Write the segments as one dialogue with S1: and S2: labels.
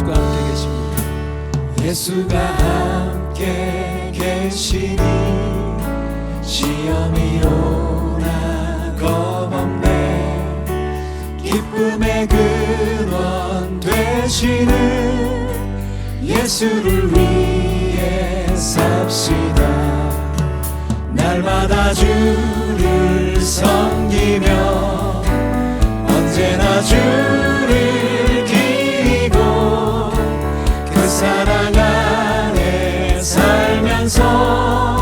S1: 예수가 함께 계십니다.
S2: 예수가 함께 계시니 시험이 오나 겁없네. 기쁨의 근원 되시는 예수를 위해 삽시다. 날마다 주를 섬기며 언제나 주를 기리고 그 사랑 안에 살면서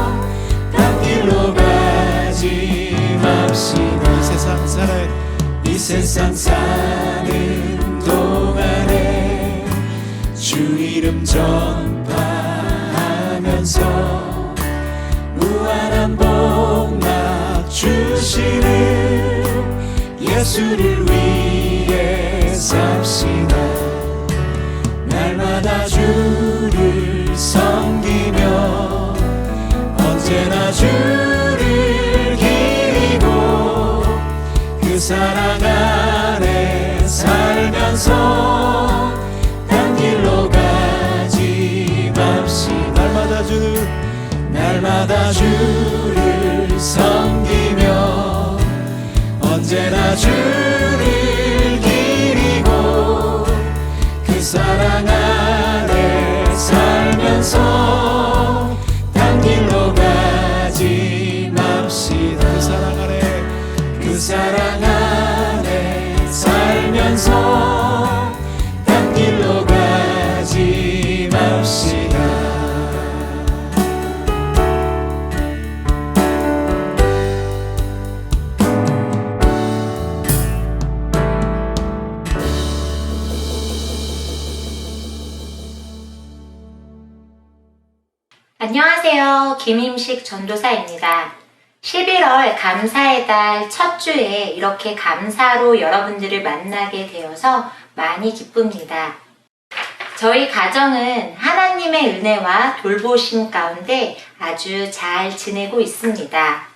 S2: 딴 길로 가지 맙시다. 이 세상 사는 동안에 주 이름 전파하면서 무한한 복막 주시는 예수를 위해 삽시다. 날마다 주를 섬기며 언제나 주를 기리고 그 사랑 안에 살면서 딴 길로 가지 맙시다. 날마다 주를 섬기며 언제나 주를 기리고 그 사랑 안에 살면서 딴 길로 가지 맙시다. 그 사랑 안에 살면서 딴 길로 가지 맙시다.
S3: 안녕하세요. 김임식 전도사입니다. 11월 감사의 달 첫 주에 이렇게 감사로 여러분들을 만나게 되어서 많이 기쁩니다. 저희 가정은 하나님의 은혜와 돌보심 가운데 아주 잘 지내고 있습니다.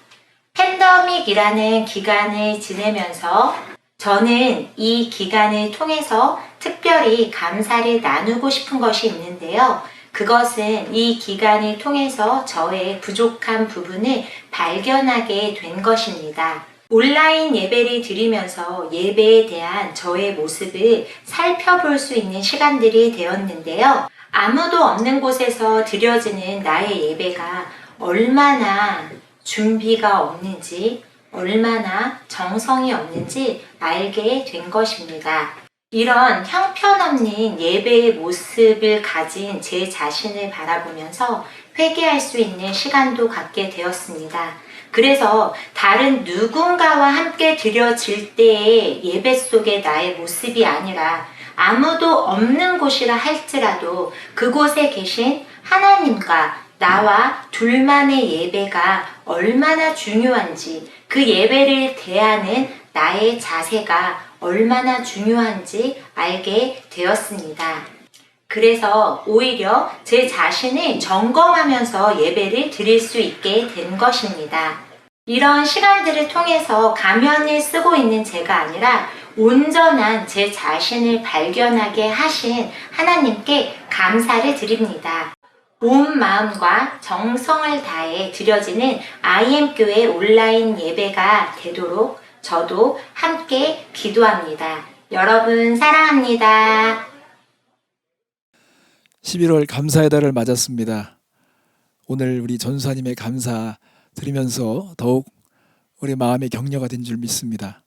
S3: 팬데믹이라는 기간을 지내면서 저는 이 기간을 통해서 특별히 감사를 나누고 싶은 것이 있는데요. 그것은 이 기간을 통해서 저의 부족한 부분을 발견하게 된 것입니다. 온라인 예배를 드리면서 예배에 대한 저의 모습을 살펴볼 수 있는 시간들이 되었는데요. 아무도 없는 곳에서 드려지는 나의 예배가 얼마나 준비가 없는지, 얼마나 정성이 없는지 알게 된 것입니다. 이런 형편없는 예배의 모습을 가진 제 자신을 바라보면서 회개할 수 있는 시간도 갖게 되었습니다. 그래서 다른 누군가와 함께 드려질 때의 예배 속의 나의 모습이 아니라 아무도 없는 곳이라 할지라도 그곳에 계신 하나님과 나와 둘만의 예배가 얼마나 중요한지, 그 예배를 대하는 나의 자세가 얼마나 중요한지 알게 되었습니다. 그래서 오히려 제 자신을 점검하면서 예배를 드릴 수 있게 된 것입니다. 이런 시간들을 통해서 가면을 쓰고 있는 제가 아니라 온전한 제 자신을 발견하게 하신 하나님께 감사를 드립니다. 온 마음과 정성을 다해 드려지는 IM교회 온라인 예배가 되도록 저도 함께 기도합니다. 여러분 사랑합니다.
S1: 11월 감사의 달을 맞았습니다. 오늘 우리 전수사님의 감사 드리면서 더욱 우리 마음의 격려가 된 줄 믿습니다.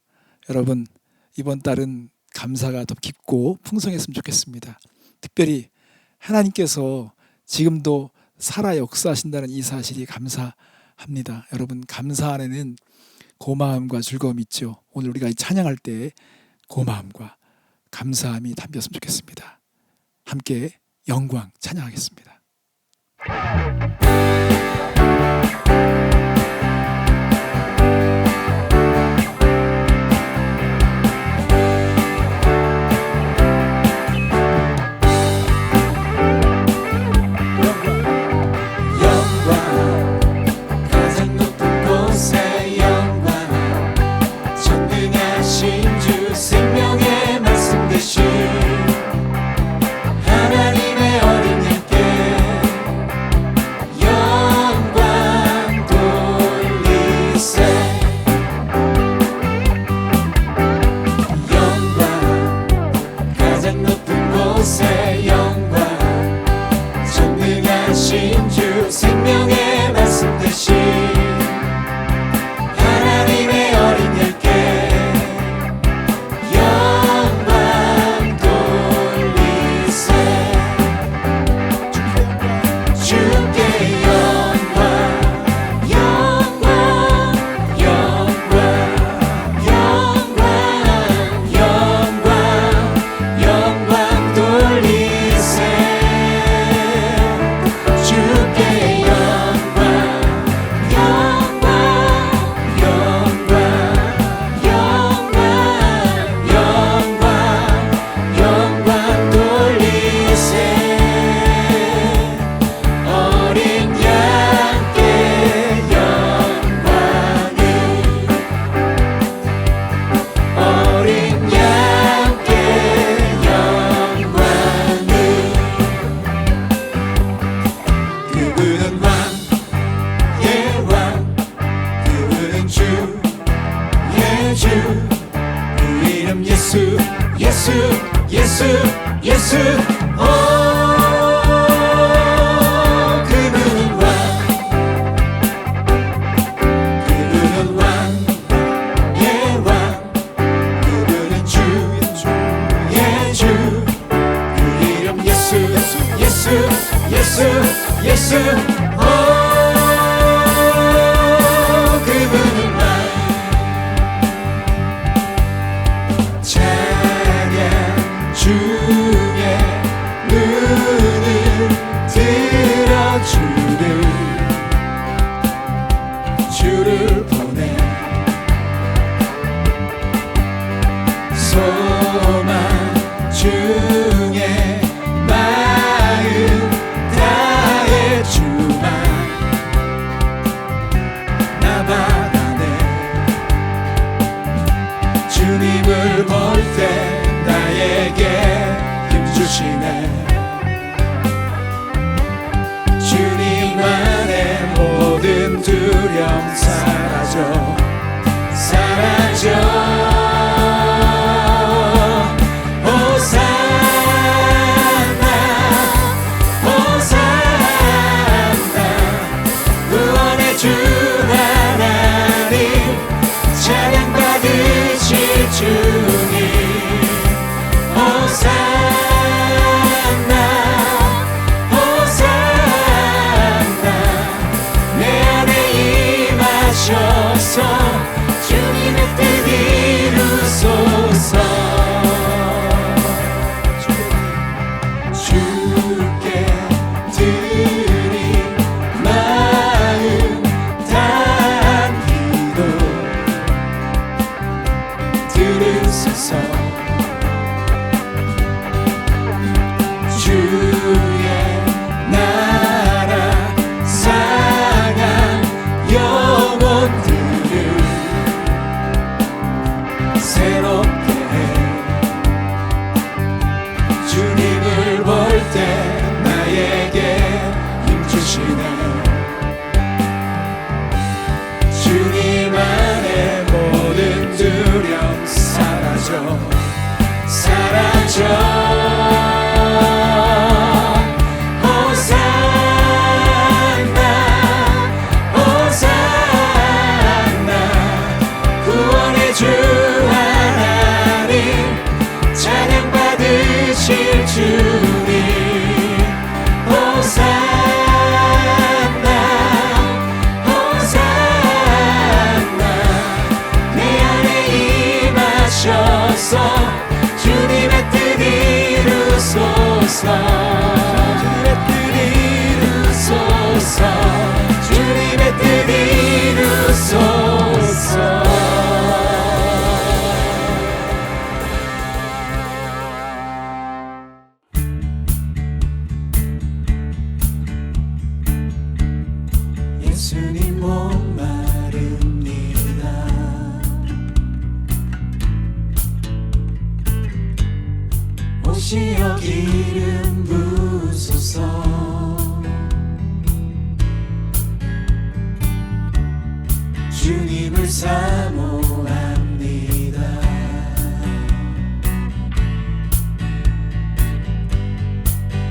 S1: 여러분, 이번 달은 감사가 더 깊고 풍성했으면 좋겠습니다. 특별히 하나님께서 지금도 살아 역사하신다는 이 사실이 감사합니다. 여러분, 감사 안에는 고마움과 즐거움이 있죠. 오늘 우리가 찬양할 때 고마움과 감사함이 담겼으면 좋겠습니다. 함께 영광 찬양하겠습니다.
S2: 전능하신 주 생명의 말씀 되신 예수 예수 그분은 왕 그분은 왕의 왕 그분은 주의 주 그 이름 예수 예수 예수 예수 그분은 왕 찬양 주의 눈을 들어주를 주를 보내 소망 중에 마음 다해 주만 나바라네 주님을 볼 때 나에게 힘주시네 주님 안에 모든 두려움 사라져 사라져 호산나 호산나 구원의 주 하나님 찬양 받으실 주님 호산나 호산나 내 안에 임하셔서 주님의 뜻 이루소서 주께 드린 마음 다한 기도 들으소서 주의 나라 상한 영혼들을 새롭게 해 주님을 볼 때 나에게 힘주시네 주님 안에 모든 두려움 사라져 사라져 호산나 호산나 구원의 주 하나님 찬양 받으실 주님 호산나 호산나 내 안에 임하셔서 주님의 뜻 이루소서 주님의 뜻 이루소서 주님의 뜻 이루소서 예수님 목마릅니다 오시어 기름 부소서 주님을 사모합니다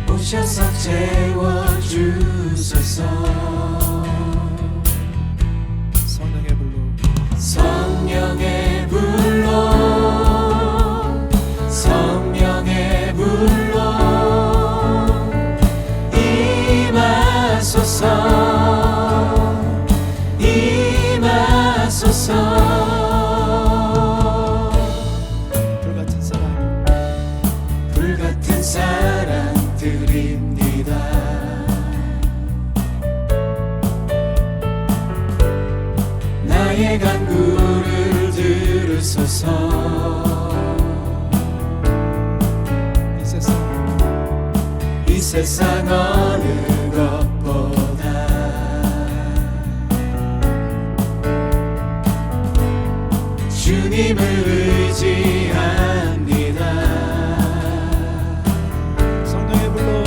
S2: 오셔서 채워주소서
S1: 성령의 불로
S2: 성령의 불로 성령의 불로 임하소서 임하소서
S1: 불같은 사랑
S2: 불같은 사랑 드립니다 나의 간구를 들으소서 이 세상 어느 것보다 주님을 의지합니다
S1: 성령의 불로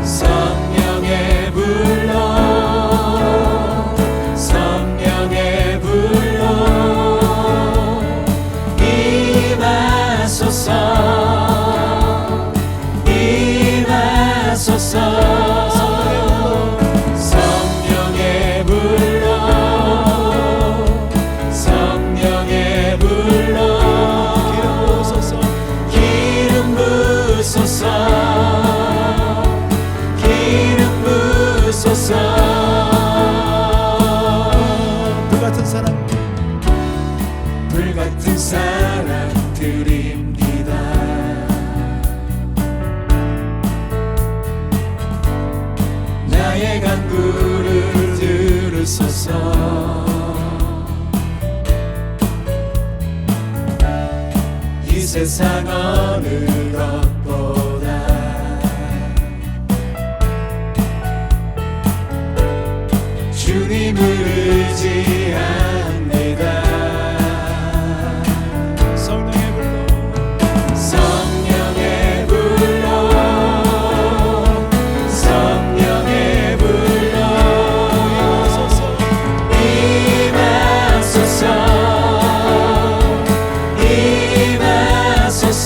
S2: 성령의 불로 성령의 불로 임하소서
S1: 불같은 사랑
S2: 불같은 사랑 드립니다. 나의 간구를 들으소서. 이 세상 어느 것보다 주님을 의지합니다.
S1: 성령의 불로
S2: 성령의 불로 성령의 불로 임하소서 임하소서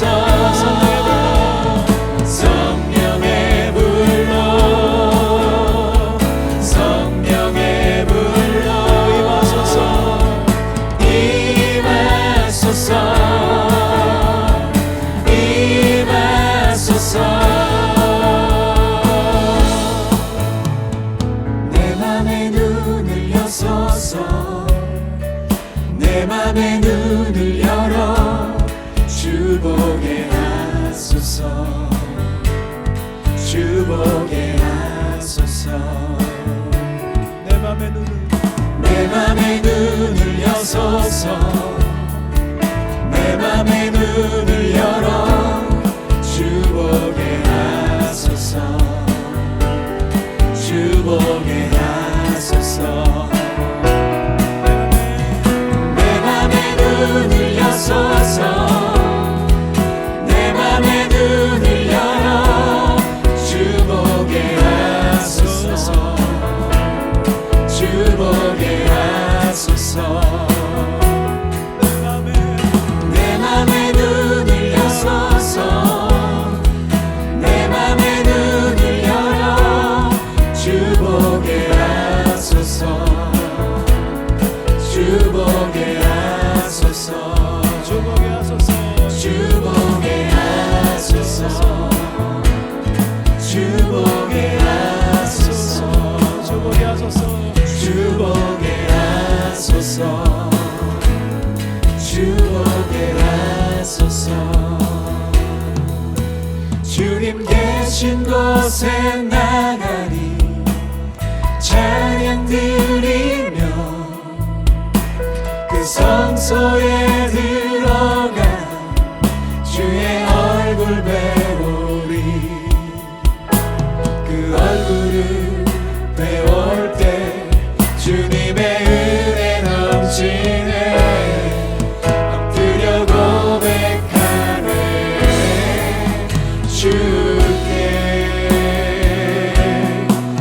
S2: 성령의 불로 성령의 불로 임하소서 임하소서 임하소서. 내 맘의 눈을 여소서. 내 맘의 눈을 열어 주 보게 하소서. 주 보게 하소서.
S1: 내 맘의 눈을
S2: 내 맘의 눈을 여소서. 내 맘의 눈을 열어 주 보게 하소서. 주 보게 하소서. 내 맘의 눈을 여소서. 내 맘의 눈을 열어 주 보게 하소서. 주 보게 하소서. 내 맘의 눈을 여소서. 내 맘의 눈을 열어 주 보게 하소서. 주 보게 하소서.
S1: 주 보게 하소서.
S2: 주 보게 하소서. 주 보게 하소서.
S1: 주 보게 하소서.
S2: 주 보게 하소서. 주 보게 하소서. 주님 계신 곳에 나가니 찬양 드리며 그 성소에 들어가 주의 얼굴 배우리. 그 얼굴을 배울 때 주님의 은혜 넘치네. 엎드려 고백하네. 주께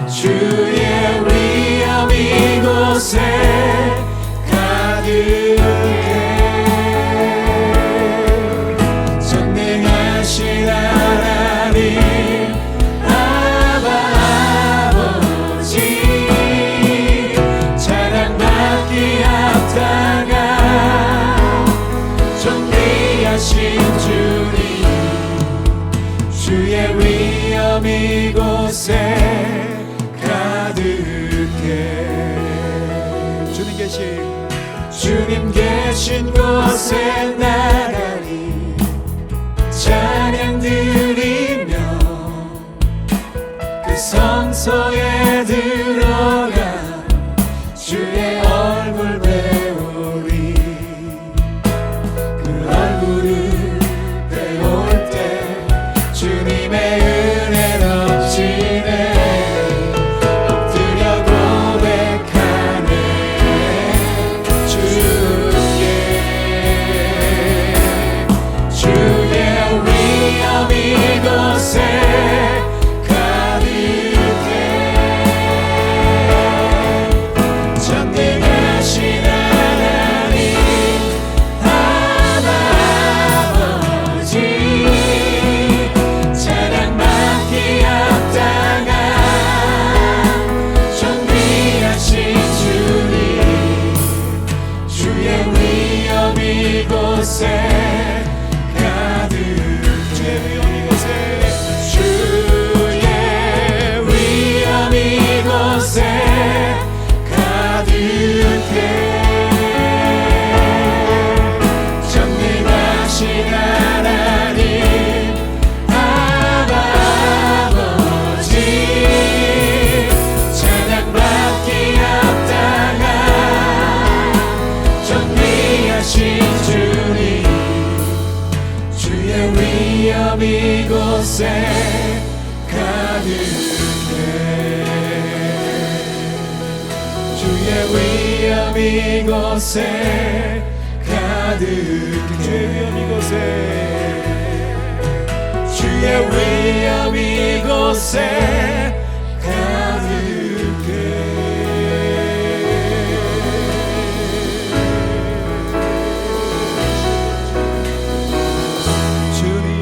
S2: 주의 위엄 이곳에 가득해. 전능하신 하나님 아버지 찬양받기 합당한 존귀하신 주님. 주의 위엄 이곳에 가득해. 주님 계신 곳에 나가니 찬양 드리며 그 성소에 들어가 주의 얼굴 배우리. 그 얼굴을 배울 때 주님의 은혜 넘치네. 엎드려 고백하네. 주께 주의 위엄 이곳에 가득해. 전능하신 하나님 아버지 찬양받기 합당한 존귀하신 주님. 주의 위엄 이곳에 가득해. 주의 위엄 이곳에 이곳에 가득해 주의 위엄 이곳에 가득해 주의 위엄 이곳에 주님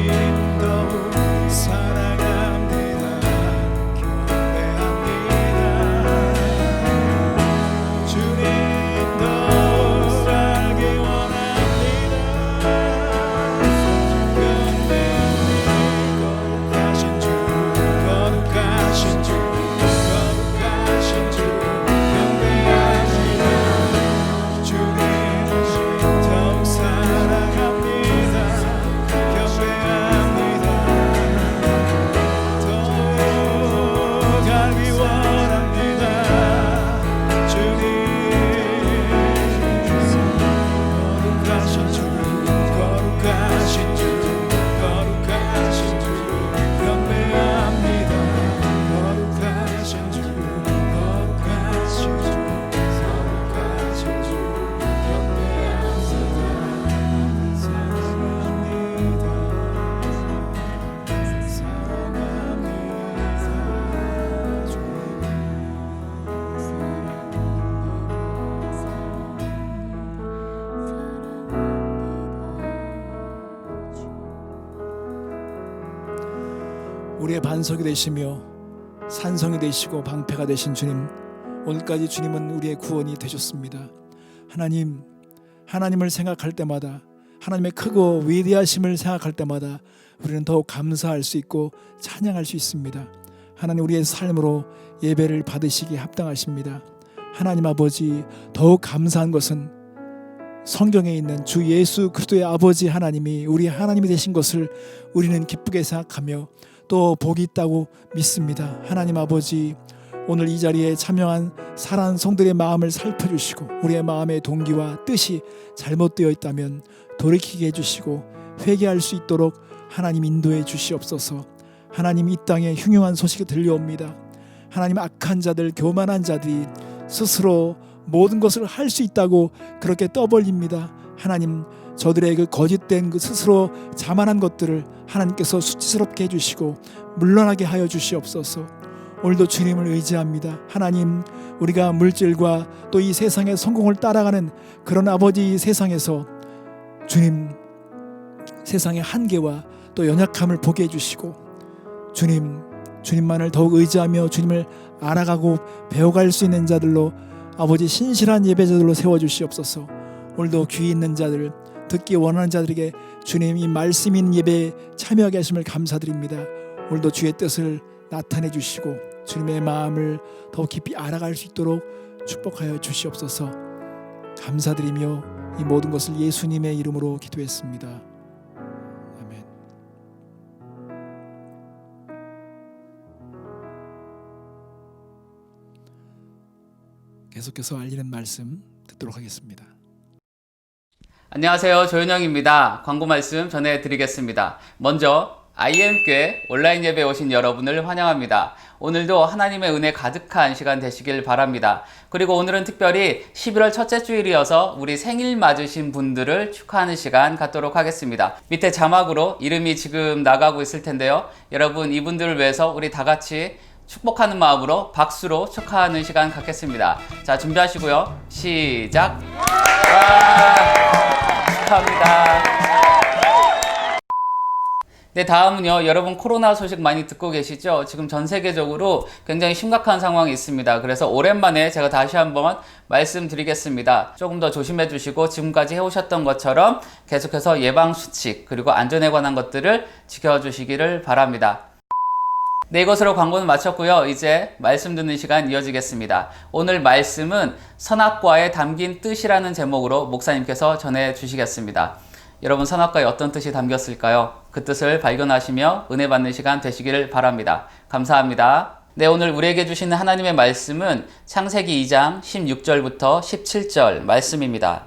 S2: 더욱 사랑합니다. 경배합니다. 주님 더욱 알기 원합니다. 거룩하신 주, 거룩하신 주, 거룩하신 주 경배합니다. 주님 더욱 사랑합니다. 경배합니다. 더욱 알기 원합니다. 주님 거룩하신 주, 거룩하신 주, 거룩하신 주 경배합니다. 거룩하신 주, 거룩하신 주, 거룩하신 주 경배합니다. 사랑합니다.
S1: 우리의 반석이 되시며 산성이 되시고 방패가 되신 주님, 오늘까지 주님은 우리의 구원이 되셨습니다. 하나님을 생각할 때마다, 하나님의 크고 위대하심을 생각할 때마다 우리는 더욱 감사할 수 있고 찬양할 수 있습니다. 하나님, 우리의 삶으로 예배를 받으시기에 합당하십니다. 하나님 아버지, 더욱 감사한 것은 성경에 있는 주 예수 그리스도의 아버지 하나님이 우리 하나님이 되신 것을 우리는 기쁘게 생각하며 또 복이 있다고 믿습니다. 하나님 아버지, 오늘 이 자리에 참여한 사랑하는 성들의 마음을 살펴주시고 우리의 마음의 동기와 뜻이 잘못되어 있다면 돌이키게 해주시고 회개할 수 있도록 하나님 인도해 주시옵소서. 하나님, 이 땅에 흉흉한 소식이 들려옵니다. 하나님, 악한 자들, 교만한 자들이 스스로 모든 것을 할 수 있다고 그렇게 떠벌립니다. 하나님, 저들의 그 거짓된 그 스스로 자만한 것들을 하나님께서 수치스럽게 해주시고 물러나게 하여 주시옵소서. 오늘도 주님을 의지합니다. 하나님, 우리가 물질과 또 이 세상의 성공을 따라가는 그런 아버지 세상에서 주님, 세상의 한계와 또 연약함을 보게 해주시고 주님만을 더욱 의지하며 주님을 알아가고 배워갈 수 있는 자들로 아버지 신실한 예배자들로 세워주시옵소서. 오늘도 귀 있는 자들, 듣기 원하는 자들에게 주님 이 말씀 있는 예배에 참여하게 하심을 감사드립니다. 오늘도 주의 뜻을 나타내 주시고 주님의 마음을 더 깊이 알아갈 수 있도록 축복하여 주시옵소서. 감사드리며 이 모든 것을 예수님의 이름으로 기도했습니다. 아멘. 계속해서 알리는 말씀 듣도록 하겠습니다.
S4: 안녕하세요. 조윤영입니다. 광고 말씀 전해드리겠습니다. 먼저 IM교회 온라인 예배에 오신 여러분을 환영합니다. 오늘도 하나님의 은혜 가득한 시간 되시길 바랍니다. 그리고 오늘은 특별히 11월 첫째 주일이어서 우리 생일 맞으신 분들을 축하하는 시간 갖도록 하겠습니다. 밑에 자막으로 이름이 지금 나가고 있을 텐데요. 여러분, 이분들을 위해서 우리 다 같이 축복하는 마음으로 박수로 축하하는 시간 갖겠습니다. 자, 준비하시고요. 시작! 축하합니다. 네, 다음은요. 여러분, 코로나 소식 많이 듣고 계시죠? 지금 전 세계적으로 굉장히 심각한 상황이 있습니다. 그래서 오랜만에 제가 다시 한번 말씀드리겠습니다. 조금 더 조심해 주시고 지금까지 해오셨던 것처럼 계속해서 예방수칙 그리고 안전에 관한 것들을 지켜주시기를 바랍니다. 네, 이것으로 광고는 마쳤고요. 이제 말씀 듣는 시간 이어지겠습니다. 오늘 말씀은 선악과에 담긴 뜻이라는 제목으로 목사님께서 전해주시겠습니다. 여러분, 선악과에 어떤 뜻이 담겼을까요? 그 뜻을 발견하시며 은혜 받는 시간 되시기를 바랍니다. 감사합니다. 네, 오늘 우리에게 주시는 하나님의 말씀은 창세기 2장 16절부터 17절 말씀입니다.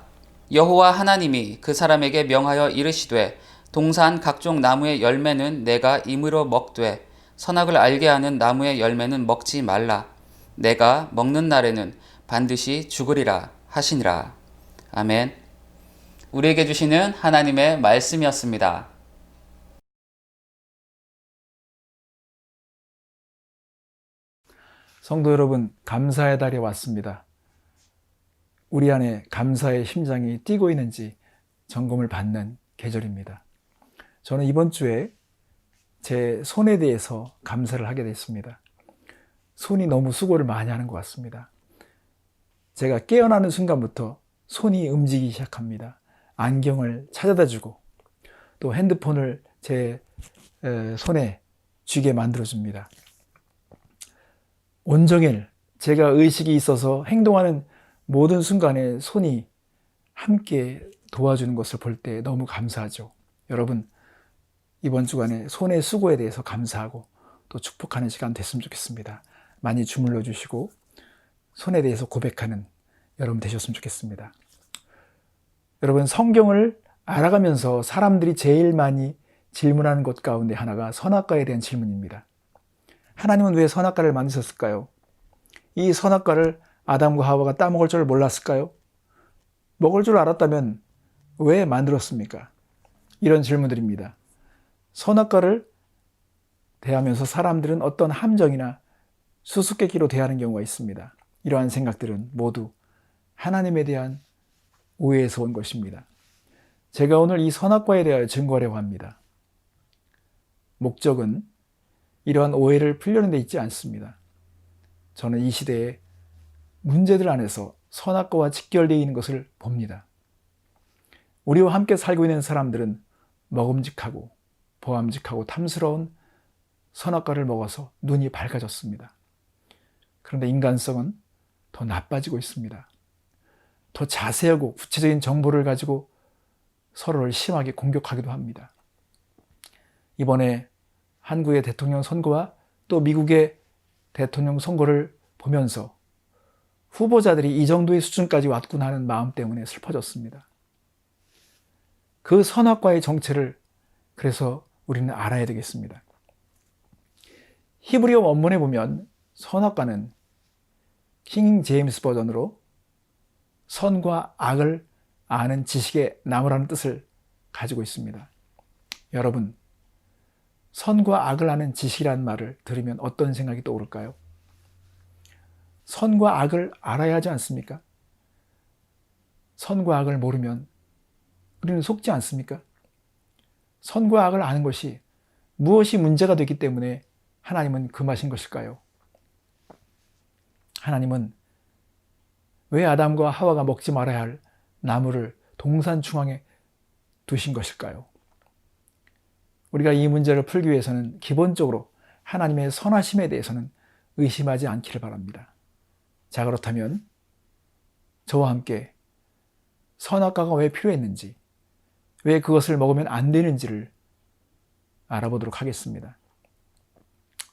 S4: 여호와 하나님이 그 사람에게 명하여 이르시되 동산 각종 나무의 열매는 내가 임의로 먹되 선악을 알게 하는 나무의 열매는 먹지 말라. 내가 먹는 날에는 반드시 죽으리라 하시니라. 아멘. 우리에게 주시는 하나님의 말씀이었습니다.
S1: 성도 여러분, 감사의 달이 왔습니다. 우리 안에 감사의 심장이 뛰고 있는지 점검을 받는 계절입니다. 저는 이번 주에 제 손에 대해서 감사를 하게 됐습니다. 손이 너무 수고를 많이 하는 것 같습니다. 제가 깨어나는 순간부터 손이 움직이기 시작합니다. 안경을 찾아다 주고 또 핸드폰을 제 손에 쥐게 만들어줍니다. 온종일 제가 의식이 있어서 행동하는 모든 순간에 손이 함께 도와주는 것을 볼 때 너무 감사하죠. 여러분, 이번 주간에 손의 수고에 대해서 감사하고 또 축복하는 시간 됐으면 좋겠습니다. 많이 주물러 주시고 손에 대해서 고백하는 여러분 되셨으면 좋겠습니다. 여러분, 성경을 알아가면서 사람들이 제일 많이 질문하는 것 가운데 하나가 선악과에 대한 질문입니다. 하나님은 왜 선악과를 만드셨을까요? 이 선악과를 아담과 하와가 따먹을 줄 몰랐을까요? 먹을 줄 알았다면 왜 만들었습니까? 이런 질문들입니다. 선악과를 대하면서 사람들은 어떤 함정이나 수수께끼로 대하는 경우가 있습니다. 이러한 생각들은 모두 하나님에 대한 오해에서 온 것입니다. 제가 오늘 이 선악과에 대하여 증거하려고 합니다. 목적은 이러한 오해를 풀려는 데 있지 않습니다. 저는 이 시대의 문제들 안에서 선악과와 직결되어 있는 것을 봅니다. 우리와 함께 살고 있는 사람들은 먹음직하고 보암직하고 탐스러운 선악과를 먹어서 눈이 밝아졌습니다. 그런데 인간성은 더 나빠지고 있습니다. 더 자세하고 구체적인 정보를 가지고 서로를 심하게 공격하기도 합니다. 이번에 한국의 대통령 선거와 또 미국의 대통령 선거를 보면서 후보자들이 이 정도의 수준까지 왔구나 하는 마음 때문에 슬퍼졌습니다. 그 선악과의 정체를 그래서 우리는 알아야 되겠습니다. 히브리어 원문에 보면 선악과는 킹 제임스 버전으로 선과 악을 아는 지식의 나무라는 뜻을 가지고 있습니다. 여러분, 선과 악을 아는 지식이라는 말을 들으면 어떤 생각이 떠오를까요? 선과 악을 알아야 하지 않습니까? 선과 악을 모르면 우리는 속지 않습니까? 선과 악을 아는 것이 무엇이 문제가 되기 때문에 하나님은 금하신 것일까요? 하나님은 왜 아담과 하와가 먹지 말아야 할 나무를 동산 중앙에 두신 것일까요? 우리가 이 문제를 풀기 위해서는 기본적으로 하나님의 선하심에 대해서는 의심하지 않기를 바랍니다. 자, 그렇다면 저와 함께 선악과가 왜 필요했는지, 왜 그것을 먹으면 안 되는지를 알아보도록 하겠습니다.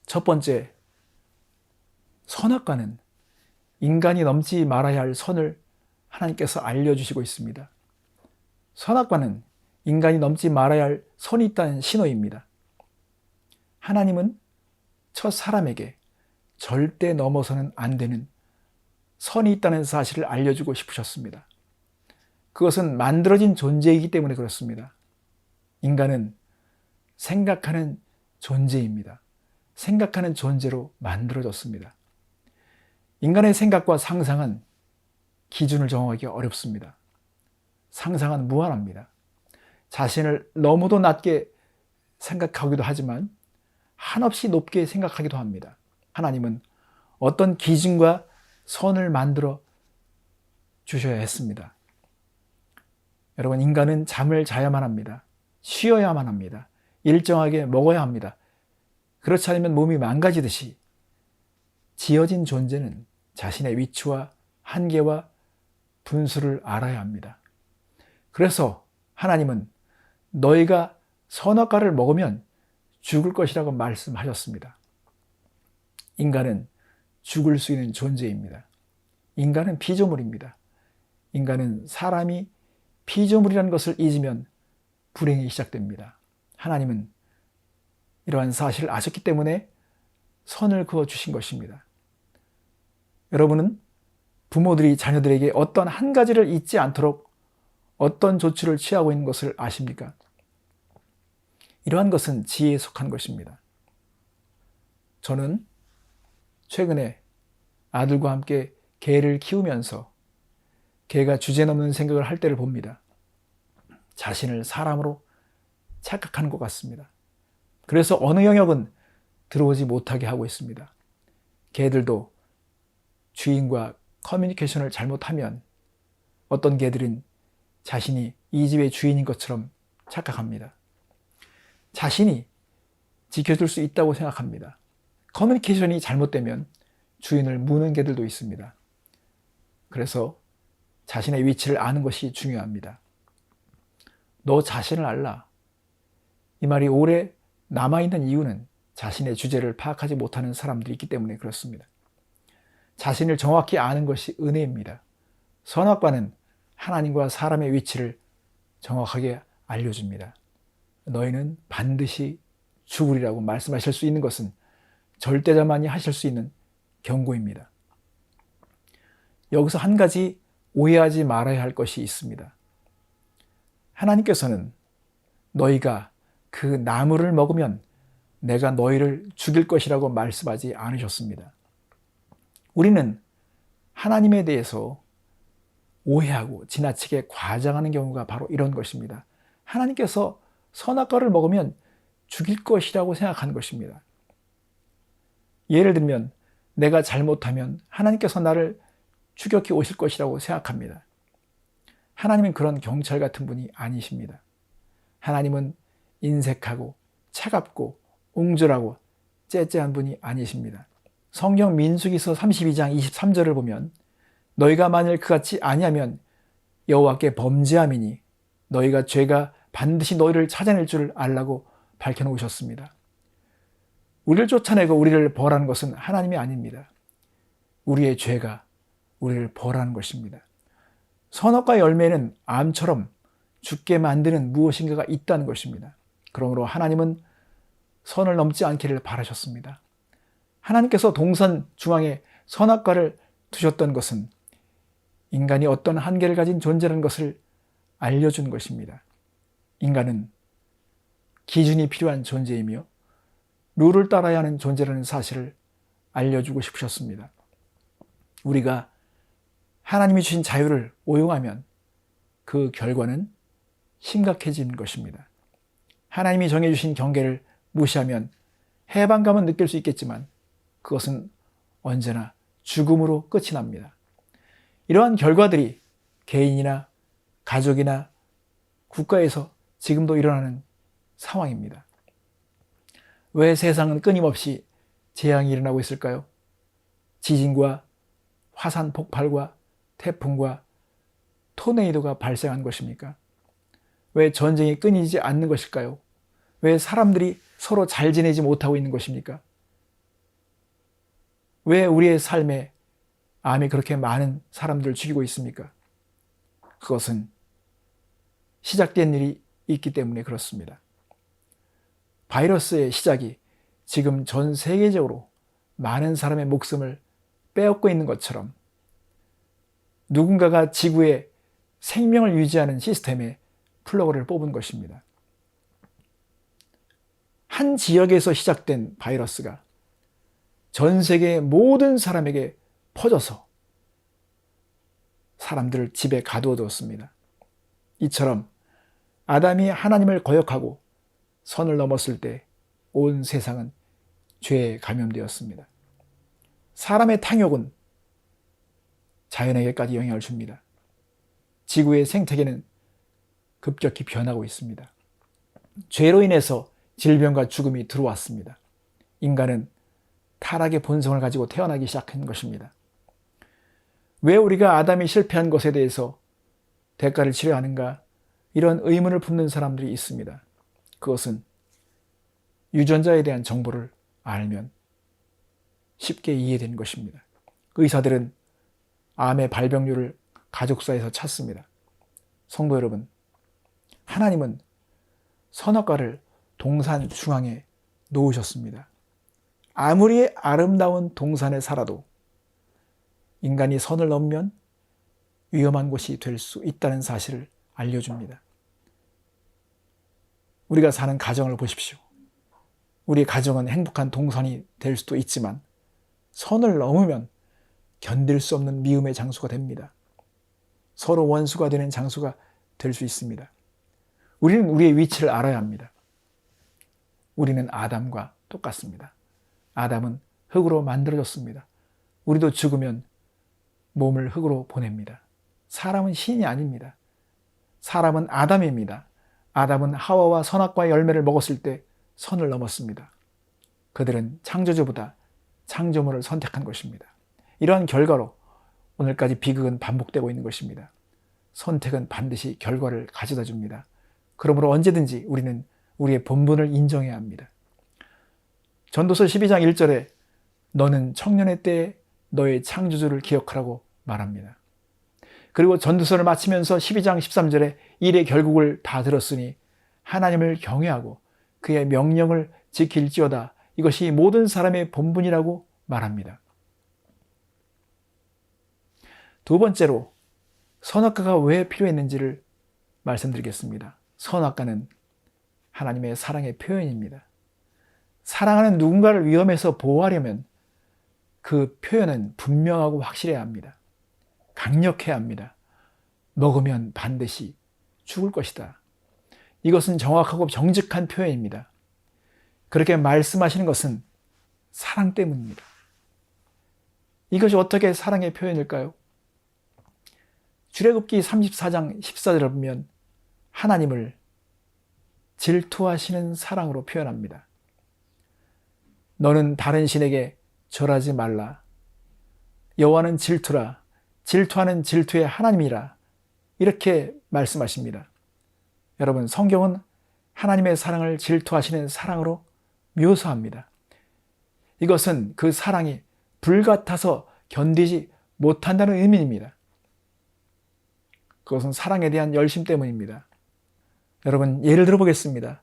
S1: 첫 번째, 선악과는 인간이 넘지 말아야 할 선을 하나님께서 알려주시고 있습니다. 선악과는 인간이 넘지 말아야 할 선이 있다는 신호입니다. 하나님은 첫 사람에게 절대 넘어서는 안 되는 선이 있다는 사실을 알려주고 싶으셨습니다. 그것은 만들어진 존재이기 때문에 그렇습니다. 인간은 생각하는 존재입니다. 생각하는 존재로 만들어졌습니다. 인간의 생각과 상상은 기준을 정하기 어렵습니다. 상상은 무한합니다. 자신을 너무도 낮게 생각하기도 하지만 한없이 높게 생각하기도 합니다. 하나님은 어떤 기준과 선을 만들어 주셔야 했습니다. 여러분, 인간은 잠을 자야만 합니다. 쉬어야만 합니다. 일정하게 먹어야 합니다. 그렇지 않으면 몸이 망가지듯이 지어진 존재는 자신의 위치와 한계와 분수를 알아야 합니다. 그래서 하나님은 너희가 선악과를 먹으면 죽을 것이라고 말씀하셨습니다. 인간은 죽을 수 있는 존재입니다. 인간은 피조물입니다. 인간은 사람이 피조물이라는 것을 잊으면 불행이 시작됩니다. 하나님은 이러한 사실을 아셨기 때문에 선을 그어 주신 것입니다. 여러분은 부모들이 자녀들에게 어떤 한 가지를 잊지 않도록 어떤 조치를 취하고 있는 것을 아십니까? 이러한 것은 지혜에 속한 것입니다. 저는 최근에 아들과 함께 개를 키우면서 개가 주제넘는 생각을 할 때를 봅니다. 자신을 사람으로 착각하는 것 같습니다. 그래서 어느 영역은 들어오지 못하게 하고 있습니다. 개들도 주인과 커뮤니케이션을 잘못하면 어떤 개들은 자신이 이 집의 주인인 것처럼 착각합니다. 자신이 지켜줄 수 있다고 생각합니다. 커뮤니케이션이 잘못되면 주인을 무는 개들도 있습니다. 그래서 자신의 위치를 아는 것이 중요합니다. 너 자신을 알라. 이 말이 오래 남아있는 이유는 자신의 주제를 파악하지 못하는 사람들이 있기 때문에 그렇습니다. 자신을 정확히 아는 것이 은혜입니다. 선악과는 하나님과 사람의 위치를 정확하게 알려줍니다. 너희는 반드시 죽으리라고 말씀하실 수 있는 것은 절대자만이 하실 수 있는 경고입니다. 여기서 한 가지 오해하지 말아야 할 것이 있습니다. 하나님께서는 너희가 그 나무를 먹으면 내가 너희를 죽일 것이라고 말씀하지 않으셨습니다. 우리는 하나님에 대해서 오해하고 지나치게 과장하는 경우가 바로 이런 것입니다. 하나님께서 선악과를 먹으면 죽일 것이라고 생각하는 것입니다. 예를 들면 내가 잘못하면 하나님께서 나를 추격해 오실 것이라고 생각합니다. 하나님은 그런 경찰 같은 분이 아니십니다. 하나님은 인색하고 차갑고 옹졸하고 째째한 분이 아니십니다. 성경 민수기서 32장 23절을 보면 너희가 만일 그같이 아니하면 여호와께 범죄함이니 너희가 죄가 반드시 너희를 찾아낼 줄 알라고 밝혀놓으셨습니다. 우리를 쫓아내고 우리를 벌하는 것은 하나님이 아닙니다. 우리의 죄가 우리를 벌하는 것입니다. 선악과의 열매는 암처럼 죽게 만드는 무엇인가가 있다는 것입니다. 그러므로 하나님은 선을 넘지 않기를 바라셨습니다. 하나님께서 동산 중앙에 선악과를 두셨던 것은 인간이 어떤 한계를 가진 존재라는 것을 알려준 것입니다. 인간은 기준이 필요한 존재이며 룰을 따라야 하는 존재라는 사실을 알려주고 싶으셨습니다. 우리가 하나님이 주신 자유를 오용하면 그 결과는 심각해지는 것입니다. 하나님이 정해주신 경계를 무시하면 해방감은 느낄 수 있겠지만 그것은 언제나 죽음으로 끝이 납니다. 이러한 결과들이 개인이나 가족이나 국가에서 지금도 일어나는 상황입니다. 왜 세상은 끊임없이 재앙이 일어나고 있을까요? 지진과 화산 폭발과 태풍과 토네이도가 발생한 것입니까? 왜 전쟁이 끊이지 않는 것일까요? 왜 사람들이 서로 잘 지내지 못하고 있는 것입니까? 왜 우리의 삶에 암이 그렇게 많은 사람들을 죽이고 있습니까? 그것은 시작된 일이 있기 때문에 그렇습니다. 바이러스의 시작이 지금 전 세계적으로 많은 사람의 목숨을 빼앗고 있는 것처럼 누군가가 지구의 생명을 유지하는 시스템에 플러그를 뽑은 것입니다. 한 지역에서 시작된 바이러스가 전 세계의 모든 사람에게 퍼져서 사람들을 집에 가두어두었습니다. 이처럼 아담이 하나님을 거역하고 선을 넘었을 때 온 세상은 죄에 감염되었습니다. 사람의 탕욕은 자연에게까지 영향을 줍니다. 지구의 생태계는 급격히 변하고 있습니다. 죄로 인해서 질병과 죽음이 들어왔습니다. 인간은 타락의 본성을 가지고 태어나기 시작한 것입니다. 왜 우리가 아담이 실패한 것에 대해서 대가를 치러야 하는가? 이런 의문을 품는 사람들이 있습니다. 그것은 유전자에 대한 정보를 알면 쉽게 이해되는 것입니다. 의사들은 암의 발병률을 가족사에서 찾습니다. 성도 여러분, 하나님은 선악과를 동산 중앙에 놓으셨습니다. 아무리 아름다운 동산에 살아도 인간이 선을 넘으면 위험한 곳이 될 수 있다는 사실을 알려줍니다. 우리가 사는 가정을 보십시오. 우리 가정은 행복한 동산이 될 수도 있지만 선을 넘으면 견딜 수 없는 미움의 장소가 됩니다. 서로 원수가 되는 장소가 될 수 있습니다. 우리는 우리의 위치를 알아야 합니다. 우리는 아담과 똑같습니다. 아담은 흙으로 만들어졌습니다. 우리도 죽으면 몸을 흙으로 보냅니다. 사람은 신이 아닙니다. 사람은 아담입니다. 아담은 하와와 선악과의 열매를 먹었을 때 선을 넘었습니다. 그들은 창조주보다 창조물을 선택한 것입니다. 이러한 결과로 오늘까지 비극은 반복되고 있는 것입니다. 선택은 반드시 결과를 가져다 줍니다. 그러므로 언제든지 우리는 우리의 본분을 인정해야 합니다. 전도서 12장 1절에 너는 청년의 때에 너의 창조주를 기억하라고 말합니다. 그리고 전도서를 마치면서 12장 13절에 일의 결국을 다 들었으니 하나님을 경외하고 그의 명령을 지킬지어다. 이것이 모든 사람의 본분이라고 말합니다. 두 번째로 선악과가 왜 필요했는지를 말씀드리겠습니다. 선악과는 하나님의 사랑의 표현입니다. 사랑하는 누군가를 위험에서 보호하려면 그 표현은 분명하고 확실해야 합니다. 강력해야 합니다. 먹으면 반드시 죽을 것이다. 이것은 정확하고 정직한 표현입니다. 그렇게 말씀하시는 것은 사랑 때문입니다. 이것이 어떻게 사랑의 표현일까요? 출애굽기 34장 14절을 보면 하나님을 질투하시는 사랑으로 표현합니다. 너는 다른 신에게 절하지 말라. 여호와는 질투라. 질투하는 질투의 하나님이라. 이렇게 말씀하십니다. 여러분, 성경은 하나님의 사랑을 질투하시는 사랑으로 묘사합니다. 이것은 그 사랑이 불같아서 견디지 못한다는 의미입니다. 그것은 사랑에 대한 열심 때문입니다. 여러분, 예를 들어 보겠습니다.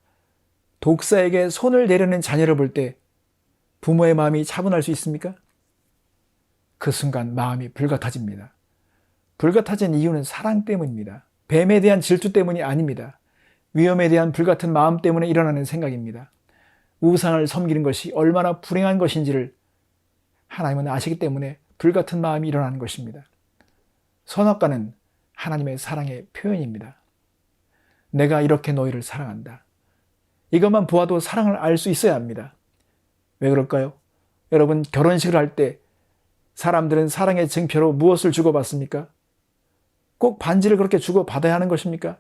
S1: 독사에게 손을 내려는 자녀를 볼 때 부모의 마음이 차분할 수 있습니까? 그 순간 마음이 불같아집니다. 불같아진 이유는 사랑 때문입니다. 뱀에 대한 질투 때문이 아닙니다. 위험에 대한 불같은 마음 때문에 일어나는 생각입니다. 우상을 섬기는 것이 얼마나 불행한 것인지를 하나님은 아시기 때문에 불같은 마음이 일어나는 것입니다. 선악과는 하나님의 사랑의 표현입니다. 내가 이렇게 너희를 사랑한다. 이것만 보아도 사랑을 알 수 있어야 합니다. 왜 그럴까요? 여러분, 결혼식을 할 때 사람들은 사랑의 증표로 무엇을 주고받습니까? 꼭 반지를 그렇게 주고받아야 하는 것입니까?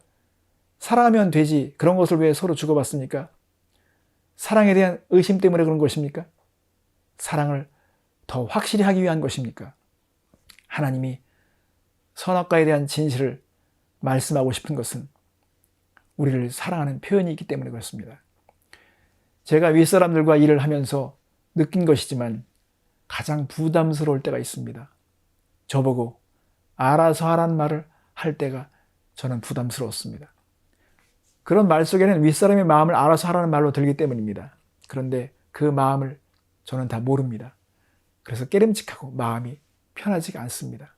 S1: 사랑하면 되지. 그런 것을 왜 서로 주고받습니까? 사랑에 대한 의심 때문에 그런 것입니까? 사랑을 더 확실히 하기 위한 것입니까? 하나님이 선악과에 대한 진실을 말씀하고 싶은 것은 우리를 사랑하는 표현이 있기 때문에 그렇습니다. 제가 윗사람들과 일을 하면서 느낀 것이지만 가장 부담스러울 때가 있습니다. 저보고 알아서 하라는 말을 할 때가 저는 부담스러웠습니다. 그런 말 속에는 윗사람의 마음을 알아서 하라는 말로 들기 때문입니다. 그런데 그 마음을 저는 다 모릅니다. 그래서 깨름직하고 마음이 편하지가 않습니다.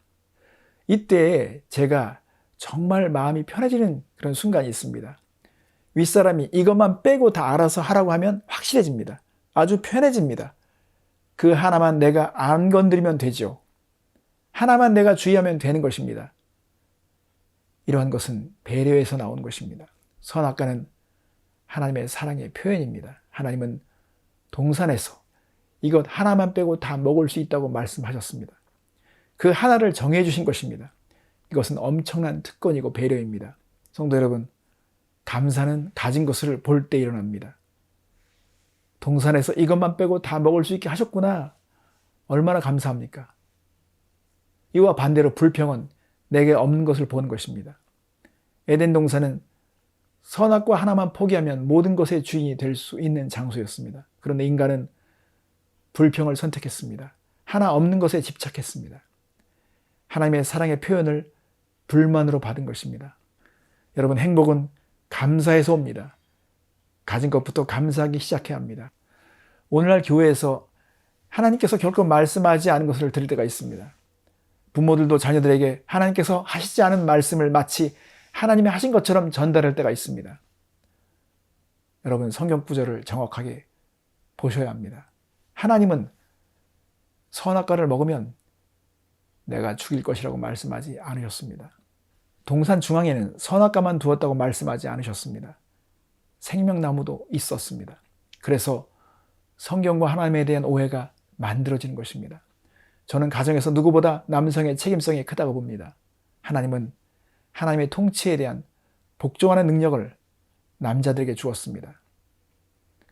S1: 이때 제가 정말 마음이 편해지는 그런 순간이 있습니다. 윗사람이 이것만 빼고 다 알아서 하라고 하면 확실해집니다. 아주 편해집니다. 그 하나만 내가 안 건드리면 되죠. 하나만 내가 주의하면 되는 것입니다. 이러한 것은 배려에서 나오는 것입니다. 선악과는 하나님의 사랑의 표현입니다. 하나님은 동산에서 이것 하나만 빼고 다 먹을 수 있다고 말씀하셨습니다. 그 하나를 정해주신 것입니다. 이것은 엄청난 특권이고 배려입니다. 성도 여러분, 감사는 가진 것을 볼 때 일어납니다. 동산에서 이것만 빼고 다 먹을 수 있게 하셨구나. 얼마나 감사합니까? 이와 반대로 불평은 내게 없는 것을 보는 것입니다. 에덴 동산은 선악과 하나만 포기하면 모든 것의 주인이 될 수 있는 장소였습니다. 그런데 인간은 불평을 선택했습니다. 하나 없는 것에 집착했습니다. 하나님의 사랑의 표현을 불만으로 받은 것입니다. 여러분, 행복은 감사에서 옵니다. 가진 것부터 감사하기 시작해야 합니다. 오늘날 교회에서 하나님께서 결코 말씀하지 않은 것을 들을 때가 있습니다. 부모들도 자녀들에게 하나님께서 하시지 않은 말씀을 마치 하나님이 하신 것처럼 전달할 때가 있습니다. 여러분, 성경 구절을 정확하게 보셔야 합니다. 하나님은 선악과를 먹으면 내가 죽일 것이라고 말씀하지 않으셨습니다. 동산 중앙에는 선악과만 두었다고 말씀하지 않으셨습니다. 생명나무도 있었습니다. 그래서 성경과 하나님에 대한 오해가 만들어지는 것입니다. 저는 가정에서 누구보다 남성의 책임성이 크다고 봅니다. 하나님은 하나님의 통치에 대한 복종하는 능력을 남자들에게 주었습니다.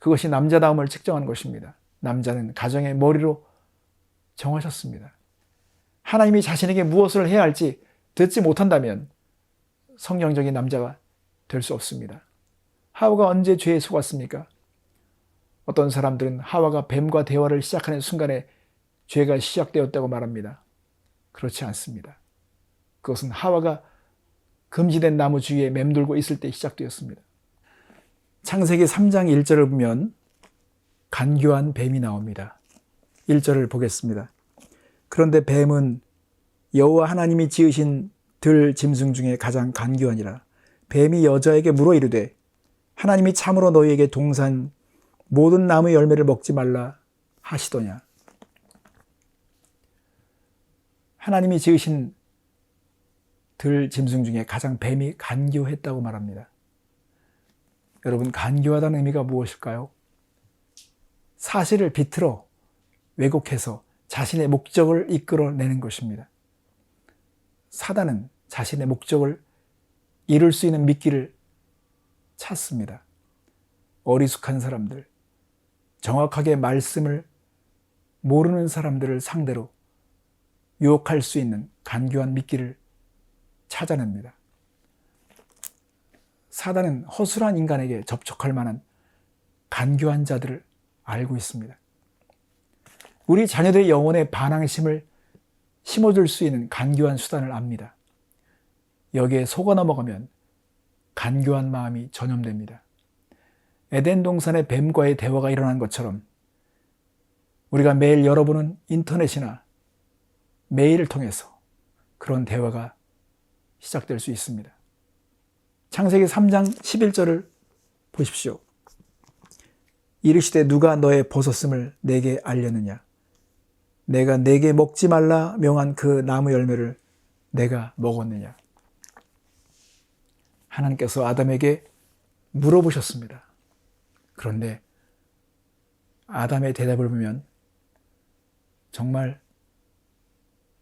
S1: 그것이 남자다움을 측정하는 것입니다. 남자는 가정의 머리로 정하셨습니다. 하나님이 자신에게 무엇을 해야 할지 듣지 못한다면 성경적인 남자가 될 수 없습니다. 하와가 언제 죄에 속았습니까? 어떤 사람들은 하와가 뱀과 대화를 시작하는 순간에 죄가 시작되었다고 말합니다. 그렇지 않습니다. 그것은 하와가 금지된 나무 주위에 맴돌고 있을 때 시작되었습니다. 창세기 3장 1절을 보면 간교한 뱀이 나옵니다. 1절을 보겠습니다. 그런데 뱀은 여호와 하나님이 지으신 들 짐승 중에 가장 간교하니라. 뱀이 여자에게 물어 이르되 하나님이 참으로 너희에게 동산 모든 나무 열매를 먹지 말라 하시더냐. 하나님이 지으신 들 짐승 중에 가장 뱀이 간교했다고 말합니다. 여러분, 간교하다는 의미가 무엇일까요? 사실을 비틀어 왜곡해서 자신의 목적을 이끌어내는 것입니다. 사단은 자신의 목적을 이룰 수 있는 미끼를 찾습니다. 어리숙한 사람들, 정확하게 말씀을 모르는 사람들을 상대로 유혹할 수 있는 간교한 미끼를 찾아냅니다. 사단은 허술한 인간에게 접촉할 만한 간교한 자들을 알고 있습니다. 우리 자녀들의 영혼에 반항심을 심어줄 수 있는 간교한 수단을 압니다. 여기에 속아 넘어가면 간교한 마음이 전염됩니다. 에덴 동산의 뱀과의 대화가 일어난 것처럼 우리가 매일 열어보는 인터넷이나 메일을 통해서 그런 대화가 시작될 수 있습니다. 창세기 3장 11절을 보십시오. 이르시되 누가 너의 벗었음을 내게 알렸느냐? 내가 내게 먹지 말라 명한 그 나무 열매를 내가 먹었느냐? 하나님께서 아담에게 물어보셨습니다. 그런데 아담의 대답을 보면 정말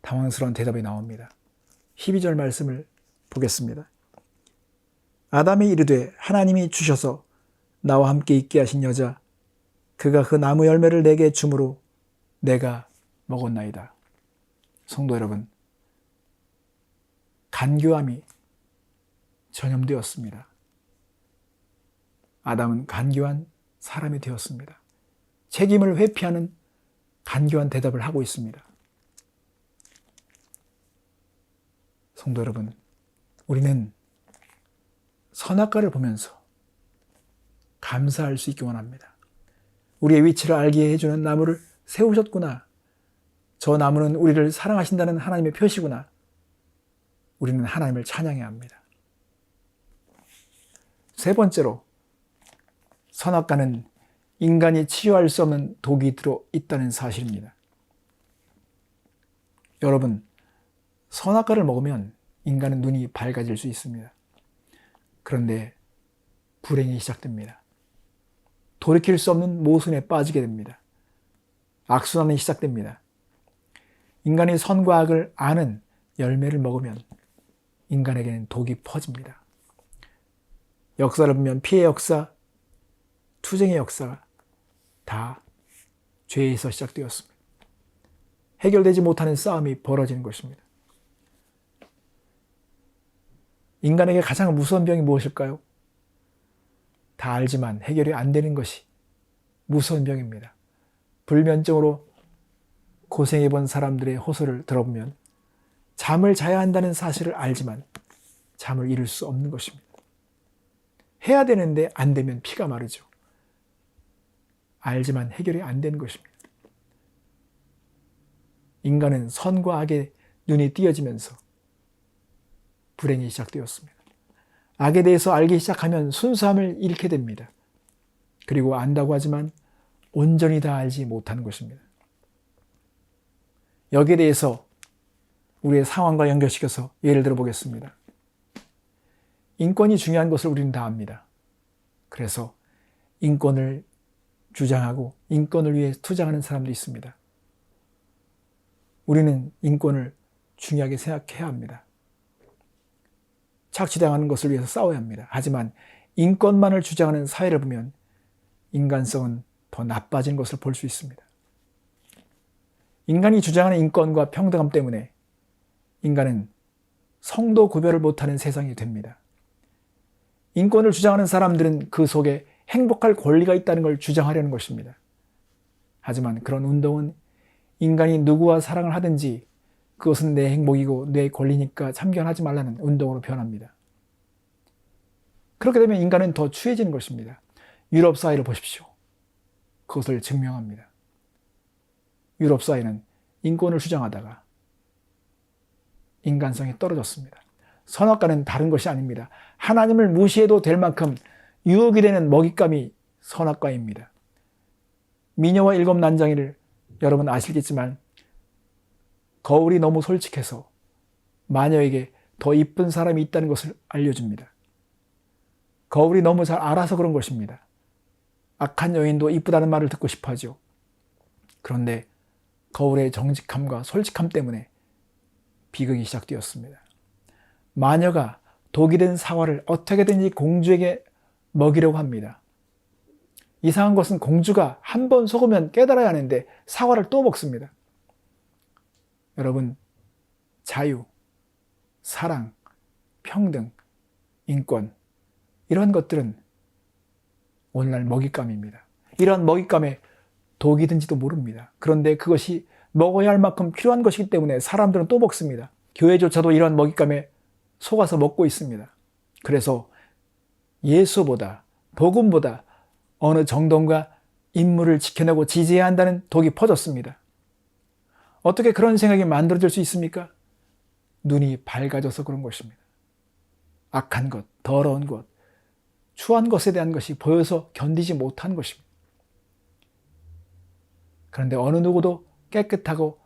S1: 당황스러운 대답이 나옵니다. 12절 말씀을 보겠습니다. 아담이 이르되 하나님이 주셔서 나와 함께 있게 하신 여자 그가 그 나무 열매를 내게 주므로 내가 먹었나이다. 성도 여러분, 간교함이 전염되었습니다. 아담은 간교한 사람이 되었습니다. 책임을 회피하는 간교한 대답을 하고 있습니다. 성도 여러분, 우리는 선악과를 보면서 감사할 수 있기 원합니다. 우리의 위치를 알게 해주는 나무를 세우셨구나. 저 나무는 우리를 사랑하신다는 하나님의 표시구나. 우리는 하나님을 찬양해야 합니다. 세 번째로, 선악과는 인간이 치유할 수 없는 독이 들어 있다는 사실입니다. 여러분, 선악과를 먹으면 인간은 눈이 밝아질 수 있습니다. 그런데 불행이 시작됩니다. 돌이킬 수 없는 모순에 빠지게 됩니다. 악순환이 시작됩니다. 인간이 선과 악을 아는 열매를 먹으면 인간에게는 독이 퍼집니다. 역사를 보면 피해 역사, 투쟁의 역사가 다 죄에서 시작되었습니다. 해결되지 못하는 싸움이 벌어지는 것입니다. 인간에게 가장 무서운 병이 무엇일까요? 다 알지만 해결이 안 되는 것이 무서운 병입니다. 불면증으로 고생해본 사람들의 호소를 들어보면 잠을 자야 한다는 사실을 알지만 잠을 이룰 수 없는 것입니다. 해야 되는데 안 되면 피가 마르죠. 알지만 해결이 안 되는 것입니다. 인간은 선과 악의 눈이 띄어지면서 불행이 시작되었습니다. 악에 대해서 알기 시작하면 순수함을 잃게 됩니다. 그리고 안다고 하지만 온전히 다 알지 못하는 것입니다. 여기에 대해서 우리의 상황과 연결시켜서 예를 들어 보겠습니다. 인권이 중요한 것을 우리는 다 압니다. 그래서 인권을 주장하고 인권을 위해 투쟁하는 사람도 있습니다. 우리는 인권을 중요하게 생각해야 합니다. 착취당하는 것을 위해서 싸워야 합니다. 하지만 인권만을 주장하는 사회를 보면 인간성은 더 나빠진 것을 볼 수 있습니다. 인간이 주장하는 인권과 평등함 때문에 인간은 성도 구별을 못하는 세상이 됩니다. 인권을 주장하는 사람들은 그 속에 행복할 권리가 있다는 걸 주장하려는 것입니다. 하지만 그런 운동은 인간이 누구와 사랑을 하든지 그것은 내 행복이고 내 권리니까 참견하지 말라는 운동으로 변합니다. 그렇게 되면 인간은 더 추해지는 것입니다. 유럽 사회를 보십시오. 그것을 증명합니다. 유럽 사회는 인권을 주장하다가 인간성이 떨어졌습니다. 선악과는 다른 것이 아닙니다. 하나님을 무시해도 될 만큼 유혹이 되는 먹잇감이 선악과입니다. 미녀와 일곱 난장이를 여러분 아시겠지만 거울이 너무 솔직해서 마녀에게 더 이쁜 사람이 있다는 것을 알려줍니다. 거울이 너무 잘 알아서 그런 것입니다. 악한 여인도 이쁘다는 말을 듣고 싶어 하죠. 그런데 거울의 정직함과 솔직함 때문에 비극이 시작되었습니다. 마녀가 독이 든 사과를 어떻게든지 공주에게 먹이려고 합니다. 이상한 것은 공주가 한 번 속으면 깨달아야 하는데 사과를 또 먹습니다. 여러분, 자유, 사랑, 평등, 인권 이런 것들은 오늘날 먹잇감입니다. 이런 먹잇감에 독이 든지도 모릅니다. 그런데 그것이 먹어야 할 만큼 필요한 것이기 때문에 사람들은 또 먹습니다. 교회조차도 이런 먹잇감에 속아서 먹고 있습니다. 그래서 예수보다 복음보다 어느 정당과 인물을 지켜내고 지지해야 한다는 독이 퍼졌습니다. 어떻게 그런 생각이 만들어질 수 있습니까? 눈이 밝아져서 그런 것입니다. 악한 것, 더러운 것, 추한 것에 대한 것이 보여서 견디지 못한 것입니다. 그런데 어느 누구도 깨끗하고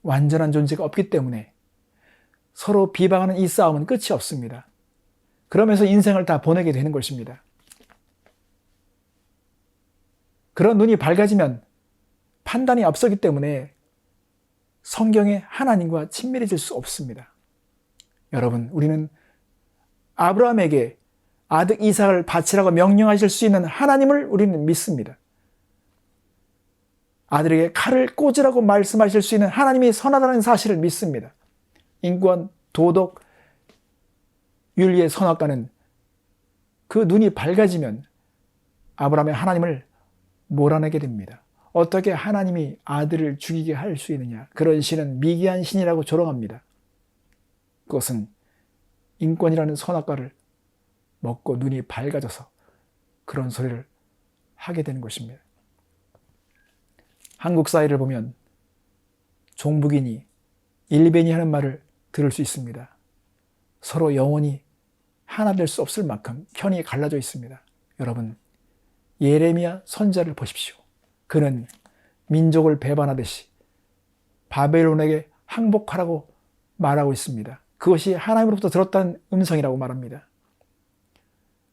S1: 완전한 존재가 없기 때문에 서로 비방하는 이 싸움은 끝이 없습니다. 그러면서 인생을 다 보내게 되는 것입니다. 그런 눈이 밝아지면 판단이 앞서기 때문에 성경의 하나님과 친밀해질 수 없습니다. 여러분, 우리는 아브라함에게 아들 이삭을 바치라고 명령하실 수 있는 하나님을 우리는 믿습니다. 아들에게 칼을 꽂으라고 말씀하실 수 있는 하나님이 선하다는 사실을 믿습니다. 인권, 도덕, 윤리의 선악과는 그 눈이 밝아지면 아브라함의 하나님을 몰아내게 됩니다. 어떻게 하나님이 아들을 죽이게 할 수 있느냐. 그런 신은 미개한 신이라고 조롱합니다. 그것은 인권이라는 선악과를 먹고 눈이 밝아져서 그런 소리를 하게 되는 것입니다. 한국 사회를 보면 종북이니 일베니 하는 말을 들을 수 있습니다. 서로 영원히 하나 될 수 없을 만큼 편이 갈라져 있습니다. 여러분, 예레미야 선지자를 보십시오. 그는 민족을 배반하듯이 바벨론에게 항복하라고 말하고 있습니다. 그것이 하나님으로부터 들었다는 음성이라고 말합니다.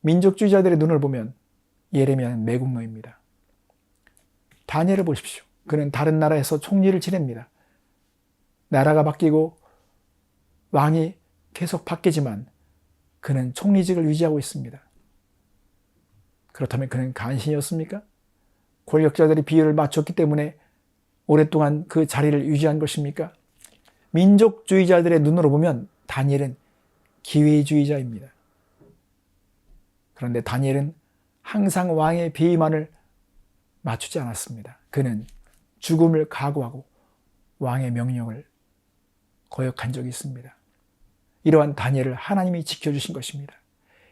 S1: 민족주의자들의 눈을 보면 예레미야는 매국노입니다. 다니엘을 보십시오. 그는 다른 나라에서 총리를 지냅니다. 나라가 바뀌고 왕이 계속 바뀌지만 그는 총리직을 유지하고 있습니다. 그렇다면 그는 간신이었습니까? 권력자들이 비율을 맞췄기 때문에 오랫동안 그 자리를 유지한 것입니까? 민족주의자들의 눈으로 보면 다니엘은 기회주의자입니다. 그런데 다니엘은 항상 왕의 비만을 맞추지 않았습니다. 그는 죽음을 각오하고 왕의 명령을 거역한 적이 있습니다. 이러한 다니엘을 하나님이 지켜주신 것입니다.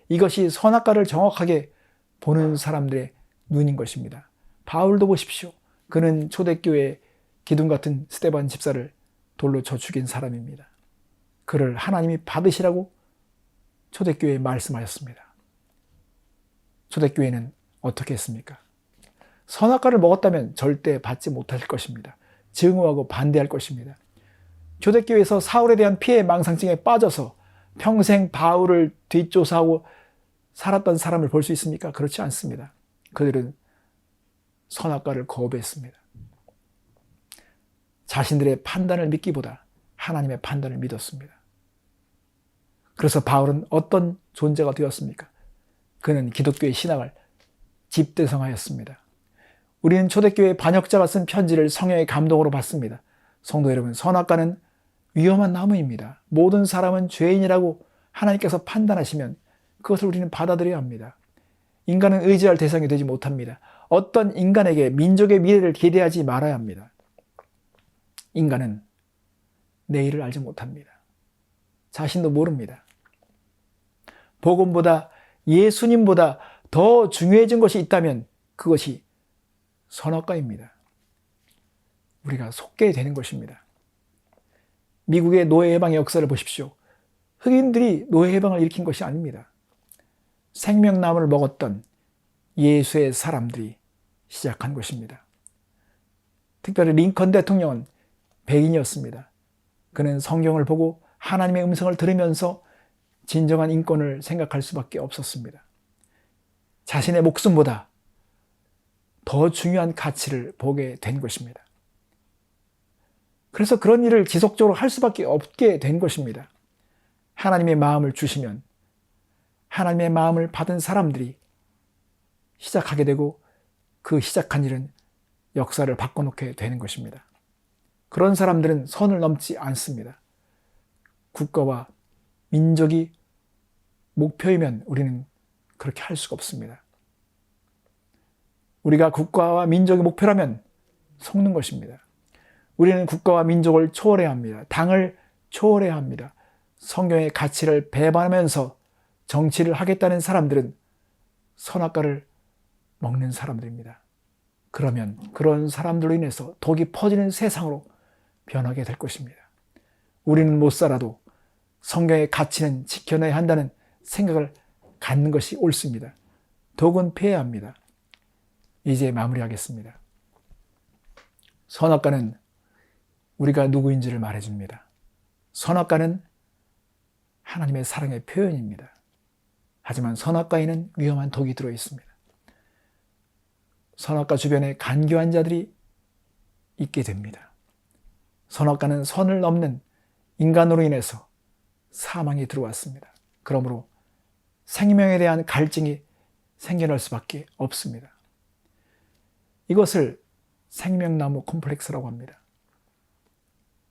S1: 이것이 선악과를 정확하게 보는 사람들의 눈인 것입니다. 바울도 보십시오. 그는 초대교회 기둥 같은 스데반 집사를 돌로 쳐 죽인 사람입니다. 그를 하나님이 받으시라고 초대교회에 말씀하셨습니다. 초대교회는 어떻게 했습니까? 선악과를 먹었다면 절대 받지 못할 것입니다. 증오하고 반대할 것입니다. 초대교회에서 사울에 대한 피해 망상증에 빠져서 평생 바울을 뒷조사하고 살았던 사람을 볼 수 있습니까? 그렇지 않습니다. 그들은 선악과를 거부했습니다. 자신들의 판단을 믿기보다 하나님의 판단을 믿었습니다. 그래서 바울은 어떤 존재가 되었습니까? 그는 기독교의 신앙을 집대성하였습니다. 우리는 초대교회 반역자가 쓴 편지를 성령의 감동으로 받습니다. 성도 여러분, 선악과는 위험한 나무입니다. 모든 사람은 죄인이라고 하나님께서 판단하시면 그것을 우리는 받아들여야 합니다. 인간은 의지할 대상이 되지 못합니다. 어떤 인간에게 민족의 미래를 기대하지 말아야 합니다. 인간은 내일을 알지 못합니다. 자신도 모릅니다. 복음보다 예수님보다 더 중요해진 것이 있다면 그것이 선악과입니다. 우리가 속게 되는 것입니다. 미국의 노예 해방의 역사를 보십시오. 흑인들이 노예 해방을 일으킨 것이 아닙니다. 생명나무를 먹었던 예수의 사람들이 시작한 것입니다. 특별히 링컨 대통령은 백인이었습니다. 그는 성경을 보고 하나님의 음성을 들으면서 진정한 인권을 생각할 수밖에 없었습니다. 자신의 목숨보다 더 중요한 가치를 보게 된 것입니다. 그래서 그런 일을 지속적으로 할 수밖에 없게 된 것입니다. 하나님의 마음을 주시면 하나님의 마음을 받은 사람들이 시작하게 되고 그 시작한 일은 역사를 바꿔놓게 되는 것입니다. 그런 사람들은 선을 넘지 않습니다. 국가와 민족이 목표이면 우리는 그렇게 할 수가 없습니다. 우리가 국가와 민족이 목표라면 속는 것입니다. 우리는 국가와 민족을 초월해야 합니다. 당을 초월해야 합니다. 성경의 가치를 배반하면서 정치를 하겠다는 사람들은 선악과를 먹는 사람들입니다. 그러면 그런 사람들로 인해서 독이 퍼지는 세상으로 변하게 될 것입니다. 우리는 못 살아도 성경의 가치는 지켜내야 한다는 생각을 갖는 것이 옳습니다. 독은 피해야 합니다. 이제 마무리하겠습니다. 선악과는 우리가 누구인지를 말해줍니다. 선악과는 하나님의 사랑의 표현입니다. 하지만 선악과에는 위험한 독이 들어있습니다. 선악과 주변에 간교한 자들이 있게 됩니다. 선악과는 선을 넘는 인간으로 인해서 사망이 들어왔습니다. 그러므로 생명에 대한 갈증이 생겨날 수밖에 없습니다. 이것을 생명나무 콤플렉스라고 합니다.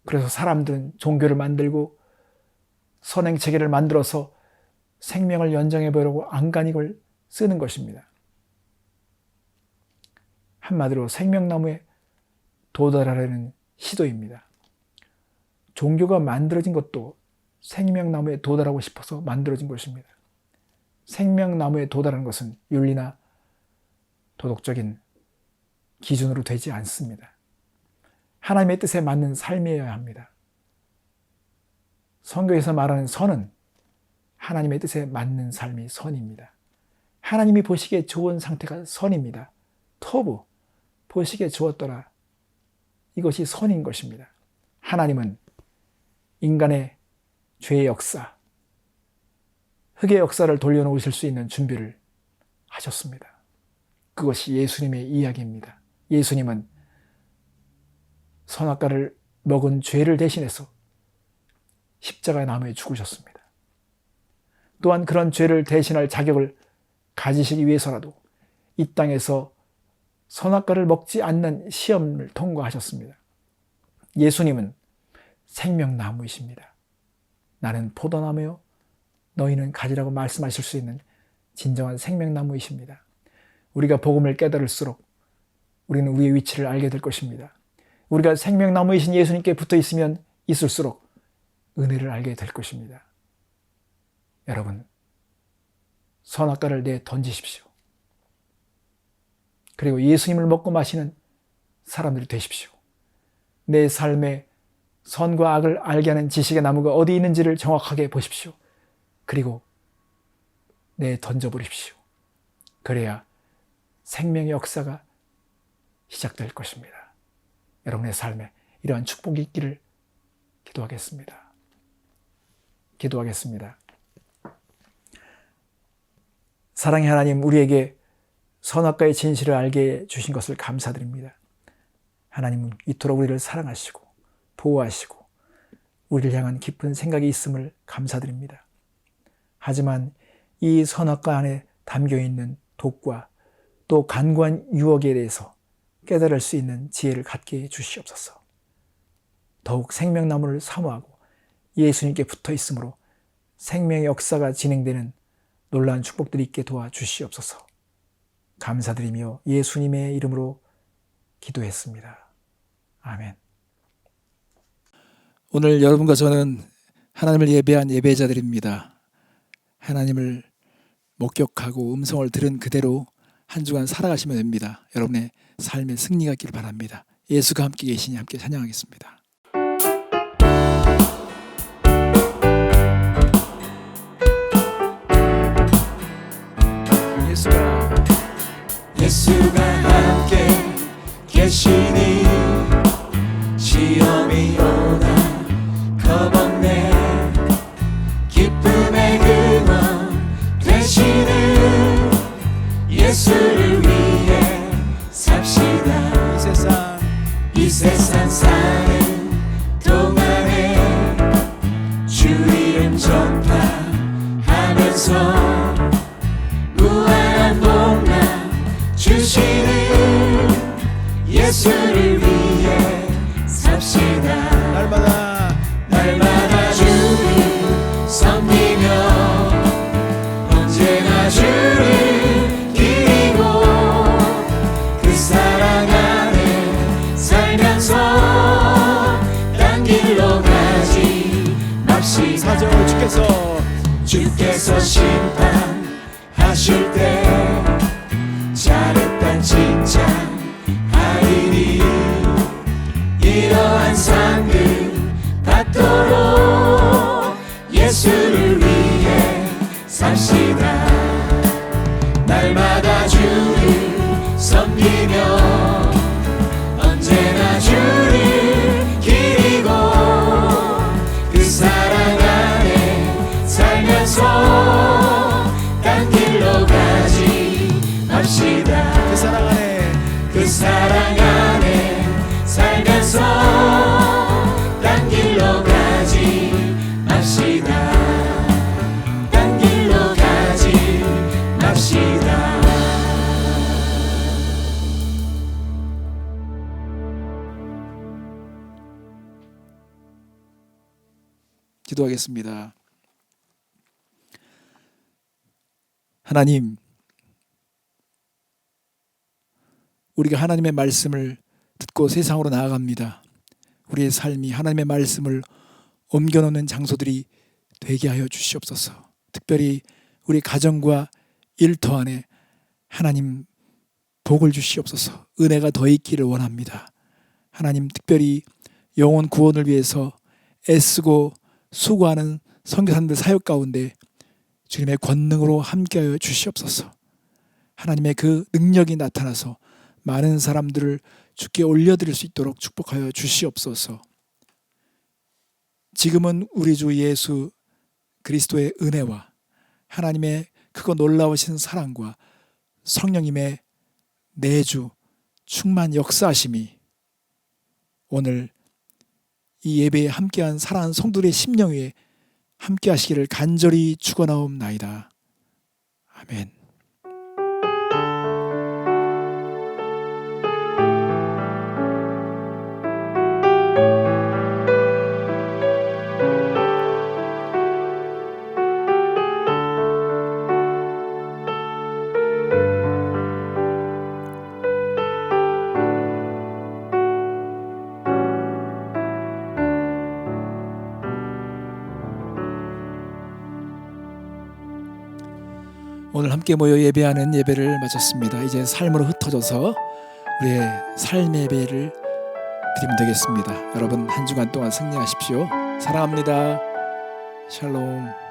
S1: 그래서 사람들은 종교를 만들고 선행체계를 만들어서 생명을 연장해 보려고 안간힘을 쓰는 것입니다. 한마디로 생명나무에 도달하려는 시도입니다. 종교가 만들어진 것도 생명나무에 도달하고 싶어서 만들어진 것입니다. 생명나무에 도달하는 것은 윤리나 도덕적인 기준으로 되지 않습니다. 하나님의 뜻에 맞는 삶이어야 합니다. 성경에서 말하는 선은 하나님의 뜻에 맞는 삶이 선입니다. 하나님이 보시기에 좋은 상태가 선입니다. 토부, 보시기에 좋았더라. 이것이 선인 것입니다. 하나님은 인간의 죄의 역사, 흑의 역사를 돌려놓으실 수 있는 준비를 하셨습니다. 그것이 예수님의 이야기입니다. 예수님은 선악과를 먹은 죄를 대신해서 십자가의 나무에 죽으셨습니다. 또한 그런 죄를 대신할 자격을 가지시기 위해서라도 이 땅에서 선악과를 먹지 않는 시험을 통과하셨습니다. 예수님은 생명나무이십니다. 나는 포도나무요 너희는 가지라고 말씀하실 수 있는 진정한 생명나무이십니다. 우리가 복음을 깨달을수록 우리는 우리의 위치를 알게 될 것입니다. 우리가 생명나무이신 예수님께 붙어 있으면 있을수록 은혜를 알게 될 것입니다. 여러분, 선악과를 내 던지십시오. 그리고 예수님을 먹고 마시는 사람들이 되십시오. 내 삶에 선과 악을 알게 하는 지식의 나무가 어디 있는지를 정확하게 보십시오. 그리고 내 던져버립시오. 그래야 생명의 역사가 시작될 것입니다. 여러분의 삶에 이러한 축복이 있기를 기도하겠습니다. 기도하겠습니다. 사랑의 하나님, 우리에게 선악과의 진실을 알게 주신 것을 감사드립니다. 하나님은 이토록 우리를 사랑하시고 보호하시고 우리를 향한 깊은 생각이 있음을 감사드립니다. 하지만 이 선악과 안에 담겨있는 독과 또 간과한 유혹에 대해서 깨달을 수 있는 지혜를 갖게 해 주시옵소서. 더욱 생명나무를 사모하고 예수님께 붙어 있으므로 생명의 역사가 진행되는 놀라운 축복들이 있게 도와주시옵소서. 감사드리며 예수님의 이름으로 기도했습니다. 아멘.
S2: 오늘 여러분과 저는 하나님을 예배한 예배자들입니다. 하나님을 목격하고 음성을 들은 그대로 한 주간 살아가시면 됩니다. 여러분의 삶의 승리가 있기를 바랍니다. 예수가 함께 계시니 함께 찬양하겠습니다.
S5: 예수가 함께 계시니 시험이 오나 겁없네. 기쁨의 근원 되시는 예수를 위해 삽시다. 이 세상 사는 동안에 주 이름 전파하면서 무한한 복락 주시는 예수를 위해 삽시다. 날마다 주를 섬기며 언제나 주를 기리고 그 사랑 안에 살면서 딴 길로 가지 맙시다. 주께서 심판하실 때 잘했단 칭찬하리니 이러한 상을 받도록 예수를 위해 삽시다. 날마다 주를 섬기며 언제나 주를 기리고 그 사랑 안에 살면서 딴 길로 가지 맙시다. 그 사랑 안에 살면서 딴 길로 가지 맙시다. 딴 길로 가지 맙시다.
S2: 기도하겠습니다. 하나님, 우리가 하나님의 말씀을 듣고 세상으로 나아갑니다. 우리의 삶이 하나님의 말씀을 옮겨놓는 장소들이 되게 하여 주시옵소서. 특별히 우리 가정과 일터 안에 하나님 복을 주시옵소서. 은혜가 더 있기를 원합니다. 하나님, 특별히 영혼 구원을 위해서 애쓰고 수고하는 선교사님들 사역 가운데 주님의 권능으로 함께하여 주시옵소서. 하나님의 그 능력이 나타나서 많은 사람들을 주께 올려드릴 수 있도록 축복하여 주시옵소서. 지금은 우리 주 예수 그리스도의 은혜와 하나님의 크고 놀라우신 사랑과 성령님의 내주 충만 역사하심이 오늘 이 예배에 함께한 사랑하는 성도들의 심령 위에 함께하시기를 간절히 축원하옵나이다. 아멘. 오늘 함께 모여 예배하는 예배를 마쳤습니다. 이제 삶으로 흩어져서 우리의 삶의 예배를 드리면 되겠습니다. 여러분 한 주간 동안 승리하십시오. 사랑합니다. 샬롬.